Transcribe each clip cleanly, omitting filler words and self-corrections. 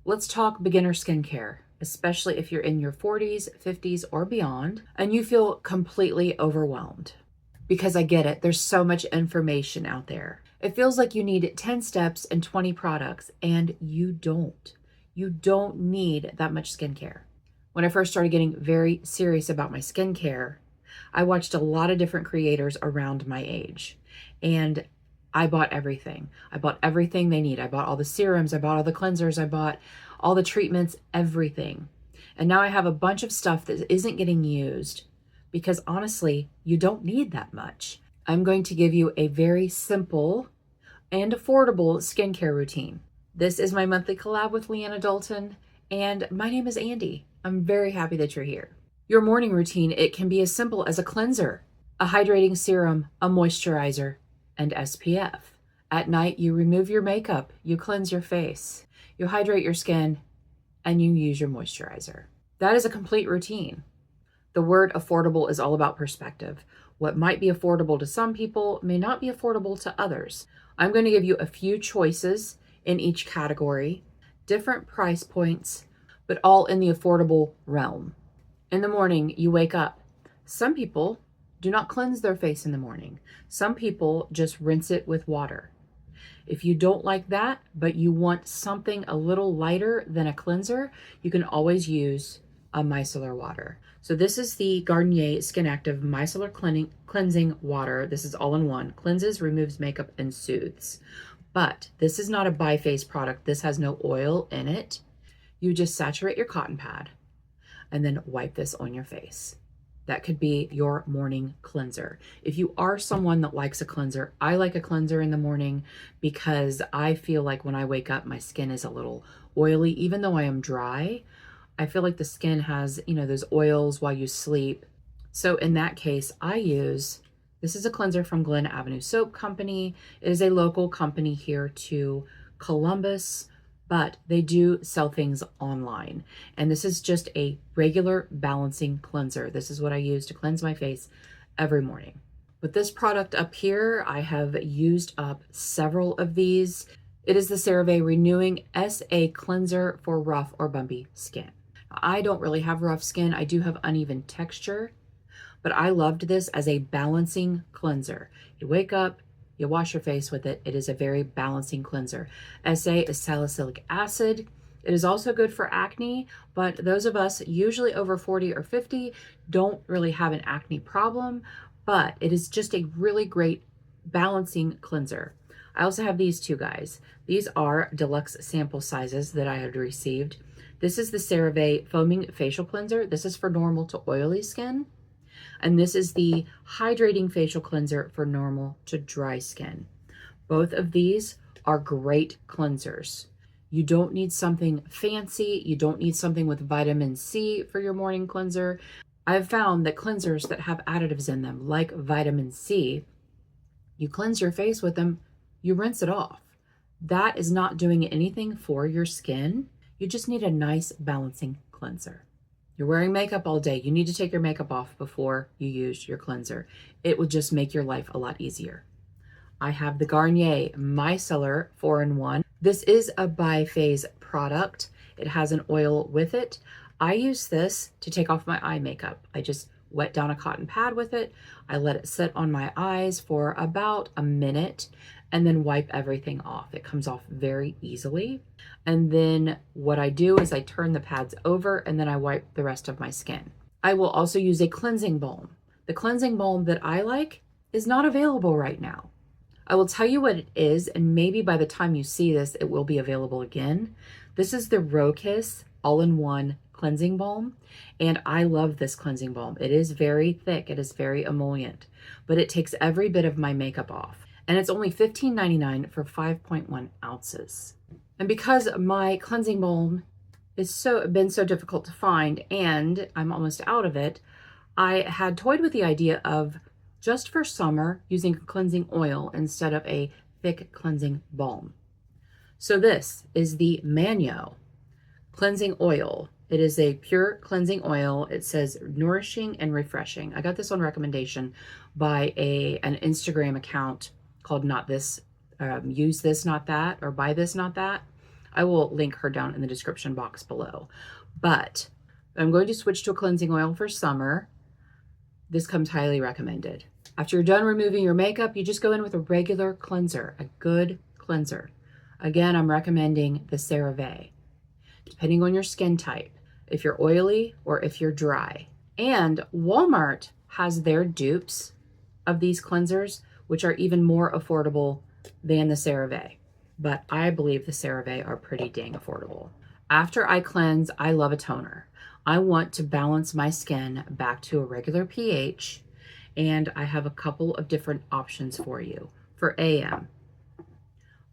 Let's talk beginner skincare, especially if you're in your 40s, 50s, or beyond, and you feel completely overwhelmed. Because I get it, there's so much information out there. It feels like you need 10 steps and 20 products, and you don't. You don't need that much skincare. When I first started getting very serious about my skincare, I watched a lot of different creators around my age, and I bought everything. I bought everything they need. I bought all the serums, I bought all the cleansers, I bought all the treatments, everything. And now I have a bunch of stuff that isn't getting used because honestly, you don't need that much. I'm going to give you a very simple and affordable skincare routine. This is my monthly collab with Leanna and my name is Andi. I'm very happy that you're here. Your morning routine, it can be as simple as a cleanser, a hydrating serum, a moisturizer, and SPF. At night, you remove your makeup, you cleanse your face, you hydrate your skin, and you use your moisturizer. That is a complete routine. The word affordable is all about perspective. What might be affordable to some people may not be affordable to others. I'm going to give you a few choices in each category, different price points, but all in the affordable realm. In the morning, you wake up. Some people do not cleanse their face in the morning. Some people just rinse it with water. If you don't like that, but you want something a little lighter than a cleanser, you can always use a micellar water. So this is the Garnier Skin Active Micellar Cleansing Water. This is all in one. Cleanses, removes makeup, and soothes. But this is not a bi-phase product. This has no oil in it. You just saturate your cotton pad and then wipe this on your face. That could be your morning cleanser. If you are someone that likes a cleanser, I like a cleanser in the morning because I feel like when I wake up, my skin is a little oily. Even though I am dry, I feel like the skin has, those oils while you sleep. So in that case, this is a cleanser from Glen Avenue Soap Company. It is a local company here to Columbus, but they do sell things online. And this is just a regular balancing cleanser. This is what I use to cleanse my face every morning. With this product up here, I have used up several of these. It is the CeraVe Renewing SA Cleanser for rough or bumpy skin. I don't really have rough skin. I do have uneven texture, but I loved this as a balancing cleanser. You wake up, you wash your face with it. It is a very balancing cleanser. SA is salicylic acid. It is also good for acne, but those of us usually over 40 or 50 don't really have an acne problem, but it is just a really great balancing cleanser. I also have these two guys. These are deluxe sample sizes that I had received. This is the CeraVe Foaming Facial Cleanser. This is for normal to oily skin. And this is the Hydrating Facial Cleanser for normal to dry skin. Both of these are great cleansers. You don't need something fancy. You don't need something with vitamin C for your morning cleanser. I've found that cleansers that have additives in them, like vitamin C, you cleanse your face with them, you rinse it off. That is not doing anything for your skin. You just need a nice balancing cleanser. You're wearing makeup all day. You need to take your makeup off before you use your cleanser. It will just make your life a lot easier. I have the Garnier Micellar 4-in-1. This is a bi-phase product. It has an oil with it. I use this to take off my eye makeup. I just wet down a cotton pad with it. I let it sit on my eyes for about a minute and then wipe everything off. It comes off very easily. And then what I do is I turn the pads over and then I wipe the rest of my skin. I will also use a cleansing balm. The cleansing balm that I like is not available right now. I will tell you what it is, and maybe by the time you see this, it will be available again. This is the Rokiss All-in-One Cleansing Balm, and I love this cleansing balm. It is very thick, it is very emollient, but it takes every bit of my makeup off. And it's only $15.99 for 5.1 ounces. And because my cleansing balm is been so difficult to find and I'm almost out of it, I had toyed with the idea of just for summer using cleansing oil instead of a thick cleansing balm. So this is the Manyo Cleansing Oil. It is a pure cleansing oil. It says nourishing and refreshing. I got this on recommendation by an Instagram account called Not This, Use This Not That, or Buy This Not That. I will link her down in the description box below. But I'm going to switch to a cleansing oil for summer. This comes highly recommended. After you're done removing your makeup, you just go in with a regular cleanser, a good cleanser. Again, I'm recommending the CeraVe, depending on your skin type, if you're oily or if you're dry. And Walmart has their dupes of these cleansers, which are even more affordable than the CeraVe. But I believe the CeraVe are pretty dang affordable. After I cleanse, I love a toner. I want to balance my skin back to a regular pH, and I have a couple of different options for you. For AM,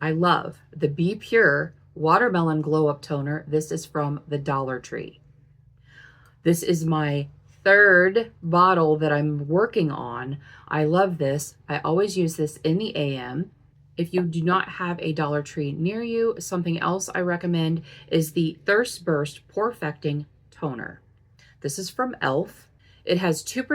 I love the Be Pure Watermelon Glow Up Toner. This is from the Dollar Tree. This is my third bottle that I'm working on. I love this. I always use this in the AM. If you do not have a Dollar Tree near you, something else I recommend is the Thirst Burst Porefecting Toner. This is from e.l.f. It has 2%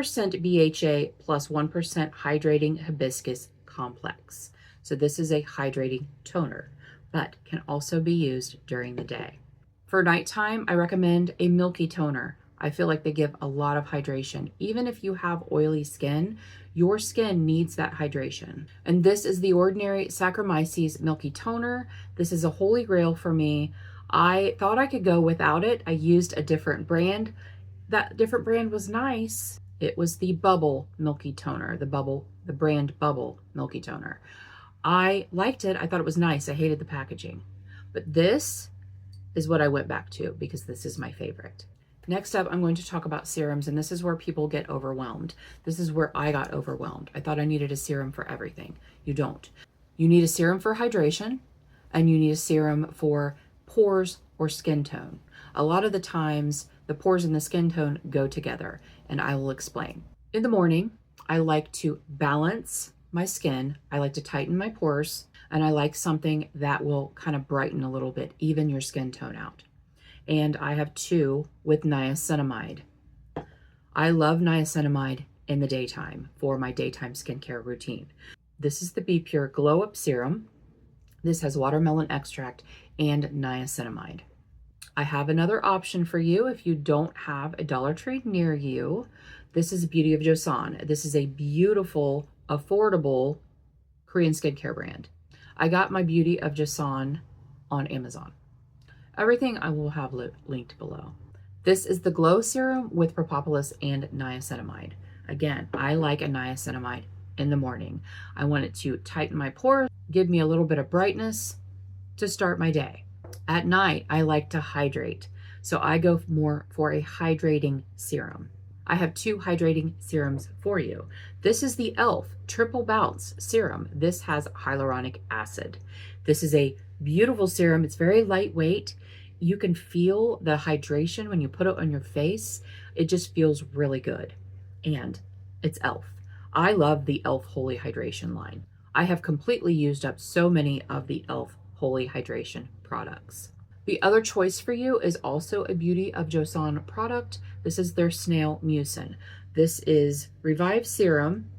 BHA plus 1% hydrating hibiscus complex. So this is a hydrating toner, but can also be used during the day. For nighttime, I recommend a milky toner. I feel like they give a lot of hydration. Even if you have oily skin, your skin needs that hydration. And this is the Ordinary Saccharomyces Milky Toner. This is a holy grail for me. I thought I could go without it. I used a different brand. That different brand was nice. It was the Bubble Milky Toner, the brand Bubble Milky Toner. I liked it. I thought it was nice. I hated the packaging. But this is what I went back to because this is my favorite. Next up, I'm going to talk about serums, and this is where people get overwhelmed. This is where I got overwhelmed. I thought I needed a serum for everything. You don't. You need a serum for hydration, and you need a serum for pores or skin tone. A lot of the times, the pores and the skin tone go together, and I will explain. In the morning, I like to balance my skin. I like to tighten my pores, and I like something that will kind of brighten a little bit, even your skin tone out. And I have two with niacinamide. I love niacinamide in the daytime for my daytime skincare routine. This is the Be Pure Glow Up Serum. This has watermelon extract and niacinamide. I have another option for you if you don't have a Dollar Tree near you. This is Beauty of Joseon. This is a beautiful, affordable Korean skincare brand. I got my Beauty of Joseon on Amazon. Everything I will have linked below. This is the Glow Serum with propolis and niacinamide. Again, I like a niacinamide in the morning. I want it to tighten my pores, give me a little bit of brightness to start my day. At night, I like to hydrate, so I go more for a hydrating serum. I have two hydrating serums for you. This is the e.l.f. Triple Bounce Serum. This has hyaluronic acid. This is a beautiful serum. It's very lightweight. You can feel the hydration when you put it on your face. It just feels really good. And it's e.l.f. I love the e.l.f. Holy Hydration line. I have completely used up so many of the e.l.f. Holy Hydration products. The other choice for you is also a Beauty of Joseon product. This is their Snail Mucin. This is Revive Serum,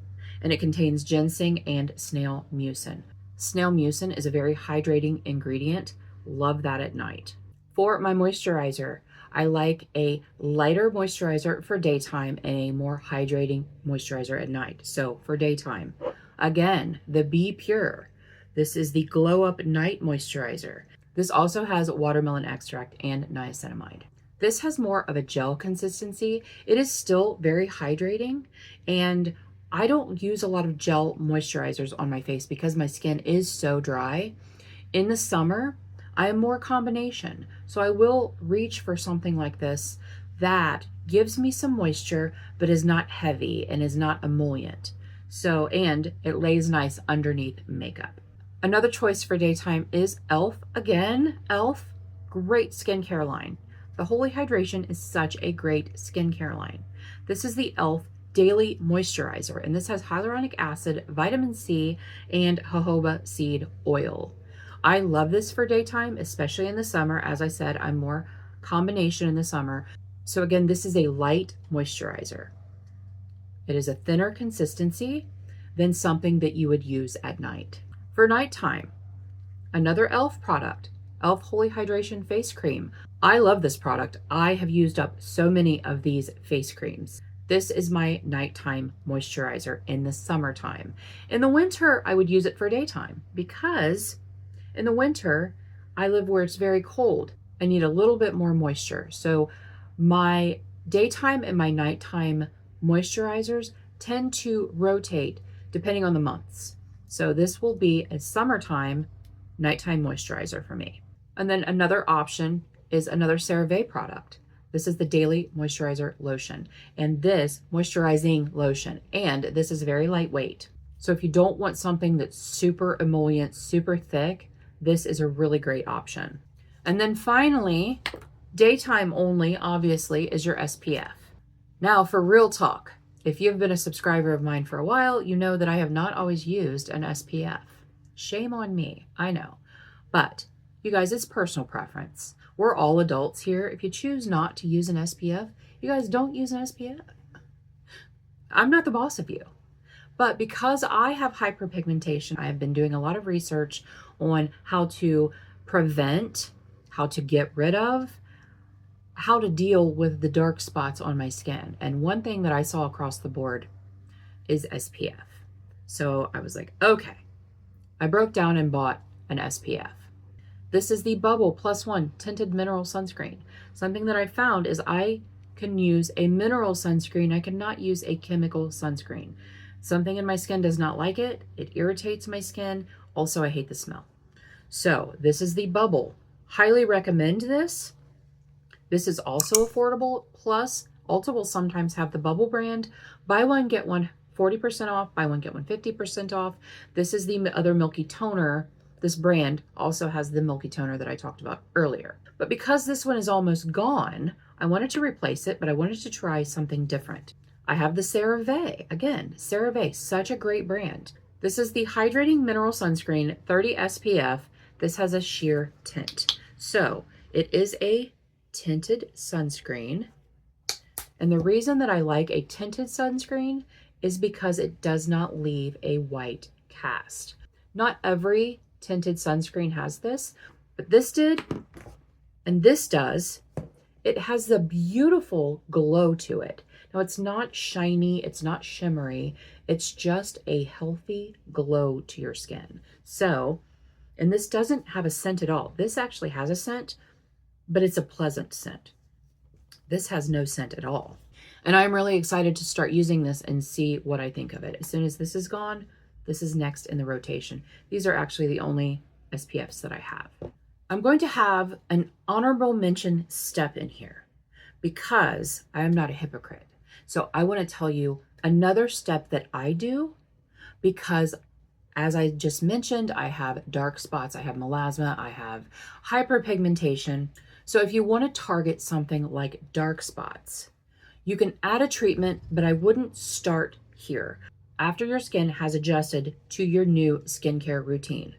and it contains ginseng and snail mucin. Snail mucin is a very hydrating ingredient. Love that at night. For my moisturizer, I like a lighter moisturizer for daytime and a more hydrating moisturizer at night. So for daytime, again, the Be Pure. This is the Glow Up Night Moisturizer. This also has watermelon extract and niacinamide. This has more of a gel consistency. It is still very hydrating, and I don't use a lot of gel moisturizers on my face because my skin is so dry. In the summer, I am more combination. So I will reach for something like this that gives me some moisture, but is not heavy and is not emollient. So, and it lays nice underneath makeup. Another choice for daytime is e.l.f. Again, e.l.f. Great skincare line. The Holy Hydration is such a great skincare line. This is the e.l.f. Daily Moisturizer, and this has hyaluronic acid, vitamin C, and jojoba seed oil. I love this for daytime, especially in the summer. As I said, I'm more combination in the summer. So again, this is a light moisturizer. It is a thinner consistency than something that you would use at night. For nighttime, another e.l.f. product, e.l.f. Holy Hydration Face Cream. I love this product. I have used up so many of these face creams. This is my nighttime moisturizer in the summertime. In the winter, I would use it for daytime because in the winter, I live where it's very cold. I need a little bit more moisture. So my daytime and my nighttime moisturizers tend to rotate depending on the months. So this will be a summertime nighttime moisturizer for me. And then another option is another CeraVe product. This is the Daily Moisturizer Lotion, and this moisturizing lotion, and this is very lightweight. So if you don't want something that's super emollient, super thick, this is a really great option. And then finally, daytime only, obviously, is your SPF. Now for real talk, if you've been a subscriber of mine for a while, you know that I have not always used an SPF. Shame on me, I know. But you guys, it's personal preference. We're all adults here. If you choose not to use an SPF, you guys don't use an SPF. I'm not the boss of you. But because I have hyperpigmentation, I have been doing a lot of research on how to prevent, how to get rid of, how to deal with the dark spots on my skin. And one thing that I saw across the board is SPF. So I was like, okay. I broke down and bought an SPF. This is the Bubble +1 Tinted Mineral Sunscreen. Something that I found is I can use a mineral sunscreen. I cannot use a chemical sunscreen. Something in my skin does not like it. It irritates my skin. Also, I hate the smell. So this is the Bubble. Highly recommend this. This is also affordable. Plus, Ulta will sometimes have the Bubble brand. Buy one, get one 40% off. Buy one, get one 50% off. This is the other milky toner. This brand also has the milky toner that I talked about earlier. But because this one is almost gone, I wanted to replace it, but I wanted to try something different. I have the CeraVe. Again, CeraVe, such a great brand. This is the Hydrating Mineral Sunscreen 30 SPF. This has a sheer tint. So it is a tinted sunscreen. And the reason that I like a tinted sunscreen is because it does not leave a white cast. Not every tinted sunscreen has this, but this did, and this does. It has the beautiful glow to it. Now it's not shiny, it's not shimmery, it's just a healthy glow to your skin. So, and this doesn't have a scent at all. This actually has a scent, but it's a pleasant scent. This has no scent at all. And I'm really excited to start using this and see what I think of it. As soon as this is gone, this is next in the rotation. These are actually the only SPFs that I have. I'm going to have an honorable mention step in here because I am not a hypocrite. So I want to tell you another step that I do because, as I just mentioned, I have dark spots, I have melasma, I have hyperpigmentation. So if you want to target something like dark spots, you can add a treatment, but I wouldn't start here after your skin has adjusted to your new skincare routine.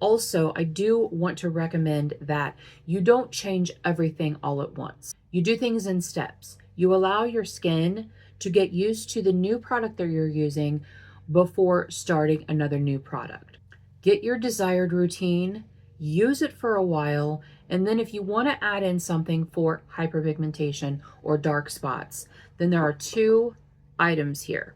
Also, I do want to recommend that you don't change everything all at once. You do things in steps. You allow your skin to get used to the new product that you're using before starting another new product. Get your desired routine, use it for a while, and then if you want to add in something for hyperpigmentation or dark spots, then there are two items here.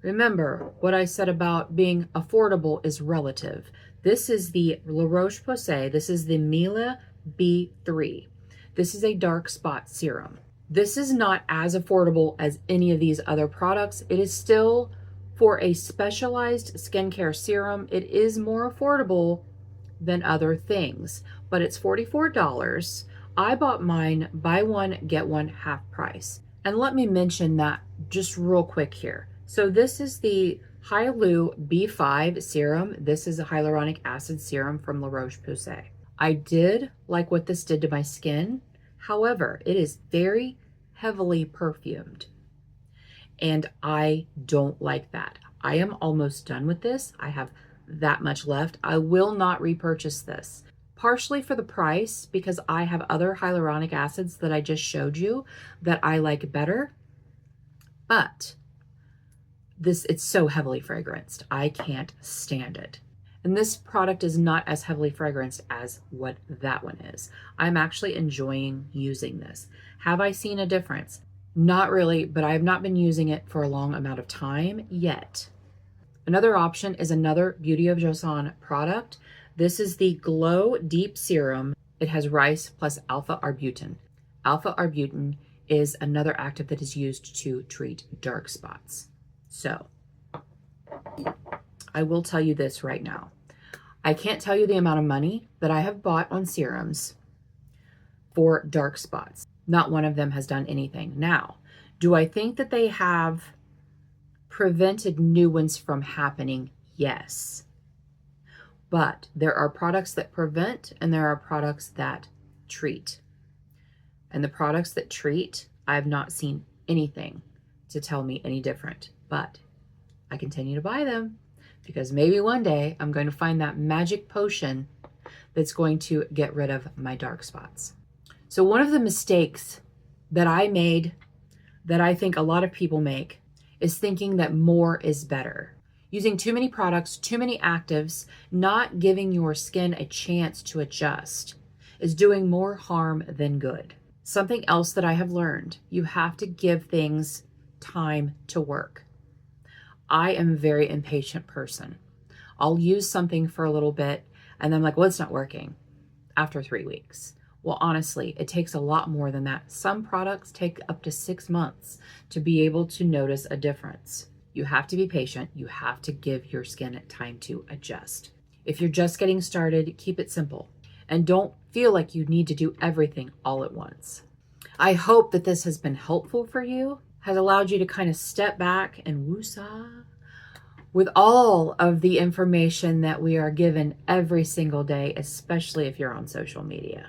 Remember what I said about being affordable is relative. This is the La Roche-Posay. This is the Mila B3. This is a dark spot serum. This is not as affordable as any of these other products. It is still for a specialized skincare serum. It is more affordable than other things, but it's $44. I bought mine buy one, get one half price. And let me mention that just real quick here. So this is the Hyalu B5 serum. This is a hyaluronic acid serum from La Roche-Posay. I did like what this did to my skin. However, it is very heavily perfumed, and I don't like that. I am almost done with this. I have that much left. I will not repurchase this. Partially for the price, because I have other hyaluronic acids that I just showed you that I like better, but it's so heavily fragranced. I can't stand it. And this product is not as heavily fragranced as what that one is. I'm actually enjoying using this. Have I seen a difference? Not really, but I have not been using it for a long amount of time yet. Another option is another Beauty of Joseon product. This is the Glow Deep Serum. It has rice plus alpha arbutin. Alpha arbutin is another active that is used to treat dark spots. So I will tell you this right now. I can't tell you the amount of money that I have bought on serums for dark spots. Not one of them has done anything. Now, do I think that they have prevented new ones from happening? Yes. But there are products that prevent and there are products that treat. And the products that treat, I have not seen anything to tell me any different. But I continue to buy them because maybe one day I'm going to find that magic potion that's going to get rid of my dark spots. So one of the mistakes that I made, that I think a lot of people make, is thinking that more is better. Using too many products, too many actives, not giving your skin a chance to adjust is doing more harm than good. Something else that I have learned, you have to give things time to work. I am a very impatient person. I'll use something for a little bit and then I'm like, well, it's not working after 3 weeks. Well, honestly, it takes a lot more than that. Some products take up to 6 months to be able to notice a difference. You have to be patient. You have to give your skin time to adjust. If you're just getting started, keep it simple and don't feel like you need to do everything all at once. I hope that this has been helpful for you, has allowed you to kind of step back and woosah with all of the information that we are given every single day, especially if you're on social media.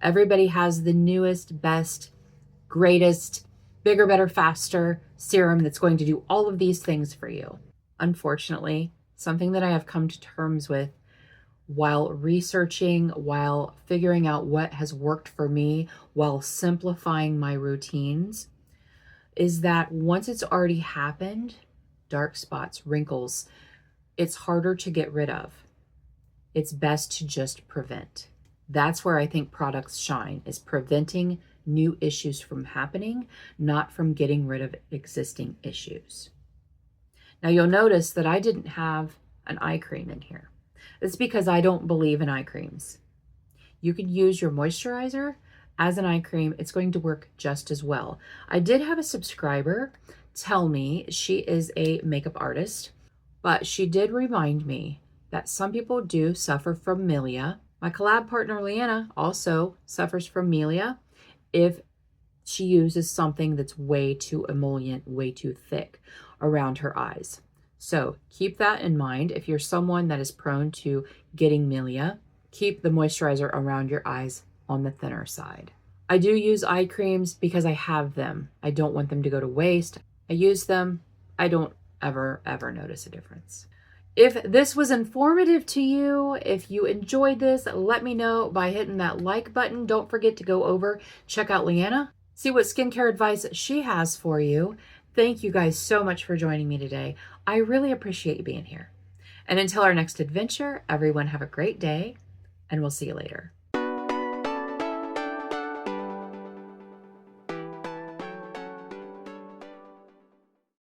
Everybody has the newest, best, greatest, bigger, better, faster serum that's going to do all of these things for you. Unfortunately, something that I have come to terms with while researching, while figuring out what has worked for me, while simplifying my routines, is that once it's already happened, dark spots, wrinkles, it's harder to get rid of. It's best to just prevent. That's where I think products shine, is preventing new issues from happening, not from getting rid of existing issues. Now you'll notice that I didn't have an eye cream in here. It's because I don't believe in eye creams. You could use your moisturizer as an eye cream. It's going to work just as well. I did have a subscriber tell me, she is a makeup artist, but she did remind me that some people do suffer from milia. My collab partner, Leanna, also suffers from milia if she uses something that's way too emollient, way too thick around her eyes. So keep that in mind. If you're someone that is prone to getting milia, keep the moisturizer around your eyes on the thinner side. I do use eye creams because I have them. I don't want them to go to waste. I use them. I don't ever notice a difference. If this was informative to you, if you enjoyed this, let me know by hitting that like button. Don't forget to go over, check out Leanna, see what skincare advice she has for you. Thank you guys so much for joining me today. I really appreciate you being here. And until our next adventure, everyone have a great day, and we'll see you later.